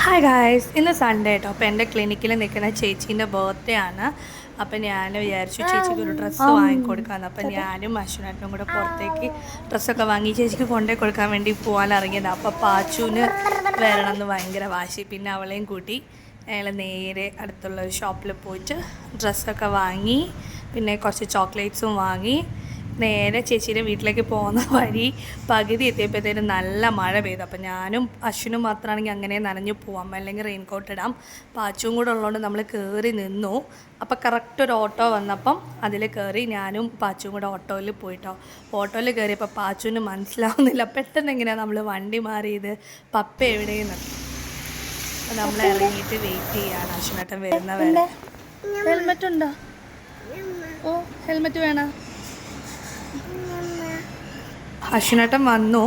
Hi guys, ഇന്ന് Sunday കേട്ടോ. അപ്പോൾ എൻ്റെ ക്ലിനിക്കിൽ നിൽക്കുന്ന ചേച്ചീൻ്റെ ബർത്ത്ഡേ ആണ്. അപ്പം ഞാൻ വിചാരിച്ചു ചേച്ചിക്ക് ഒരു ഡ്രസ്സ് വാങ്ങിക്കൊടുക്കാമെന്ന്. അപ്പം ഞാനും അശ്വിനായിട്ടും കൂടെ പുറത്തേക്ക് ഡ്രസ്സൊക്കെ വാങ്ങി ചേച്ചിക്ക് കൊണ്ടുപോയി കൊടുക്കാൻ വേണ്ടി പോകാൻ ഇറങ്ങിയതാണ്. അപ്പോൾ പാച്ചുവിന് വരണമെന്ന് ഭയങ്കര വാശി. പിന്നെ അവളെയും കൂട്ടി ഞങ്ങൾ നേരെ അടുത്തുള്ള ഒരു ഷോപ്പിൽ പോയിട്ട് ഡ്രസ്സൊക്കെ വാങ്ങി, പിന്നെ കുറച്ച് ചോക്ലേറ്റ്സും വാങ്ങി നേരെ ചേച്ചിയുടെ വീട്ടിലേക്ക് പോകുന്ന വഴി പകുതി എത്തിയപ്പോഴത്തേനും നല്ല മഴ പെയ്തു. അപ്പം ഞാനും അശ്വിനും മാത്രമാണെങ്കിൽ അങ്ങനെ നനഞ്ഞു പോവാം, അല്ലെങ്കിൽ റെയിൻകോട്ട് ഇടാം. പാച്ചും കൂടെ ഉള്ളതുകൊണ്ട് നമ്മൾ കയറി നിന്നു. അപ്പോൾ കറക്റ്റ് ഒരു ഓട്ടോ വന്നപ്പം അതിൽ കയറി ഞാനും പാച്ചും കൂടെ ഓട്ടോയിൽ പോയിട്ടോ. ഓട്ടോയിൽ കയറിയപ്പോൾ പാച്ചുവിന് മനസ്സിലാവുന്നില്ല പെട്ടെന്ന് എങ്ങനെയാണ് നമ്മൾ വണ്ടി മാറിയത്, പപ്പ എവിടെയെന്ന്. അപ്പോൾ നമ്മൾ ഇറങ്ങിയിട്ട് വെയിറ്റ് ചെയ്യാണ് അശ്വിനേട്ടൻ വരുന്നവരെ. ഹെൽമെറ്റ് ഉണ്ടോ? ഓ, ഹെൽമെറ്റ് വേണം. അശ്വിനേട്ടൻ വന്നു.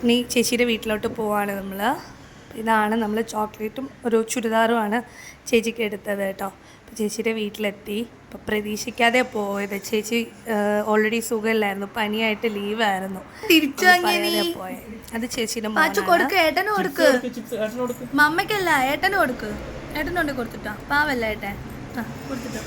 ഇനി ചേച്ചിയുടെ വീട്ടിലോട്ട് പോവാണ് നമ്മൾ. ഇതാണ് നമ്മൾ ചോക്ലേറ്റും ഒരു ചുരിദാറുമാണ് ചേച്ചിക്ക് എടുത്തത് കേട്ടോ. അപ്പോൾ ചേച്ചിയുടെ വീട്ടിലെത്തി. അപ്പോൾ പ്രതീക്ഷിക്കാതെ പോയത്. ചേച്ചി ഓൾറെഡി സുഖമില്ലായിരുന്നു, പനിയായിട്ട് ലീവായിരുന്നു. തിരിച്ചു പോയത് അത് ചേച്ചിയുടെ ഏട്ടന് കൊടുക്ക്, മമ്മയ്ക്കല്ല ഏട്ടന് കൊടുക്ക്. ഏട്ടനുണ്ട് കൊടുത്തിട്ടോ, പാവല്ല ഏട്ടൻ. ആ കൊടുത്തിട്ടോ.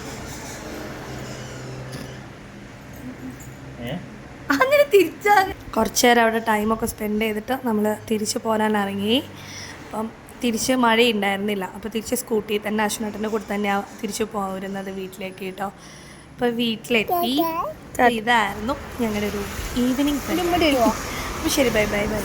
അങ്ങനെ തിരിച്ചാ കുറച്ച് നേരം അവിടെ ടൈമൊക്കെ സ്പെൻഡ് ചെയ്തിട്ട് നമ്മൾ തിരിച്ച് പോരാൻ ഇറങ്ങി. അപ്പം തിരിച്ച് മഴയുണ്ടായിരുന്നില്ല. അപ്പോൾ തിരിച്ച് സ്കൂട്ടിയിൽ തന്നെ അശ്വിനേട്ടൻ്റെ കൂടെ തന്നെയാണ് തിരിച്ച് പോരുന്നത് വീട്ടിലേക്ക് കേട്ടോ. അപ്പോൾ വീട്ടിലെത്തി. ഇതായിരുന്നു ഞങ്ങളുടെ ഒരു ഈവനിങ്. അപ്പോൾ ശരി, ബൈ ബൈ ബൈ.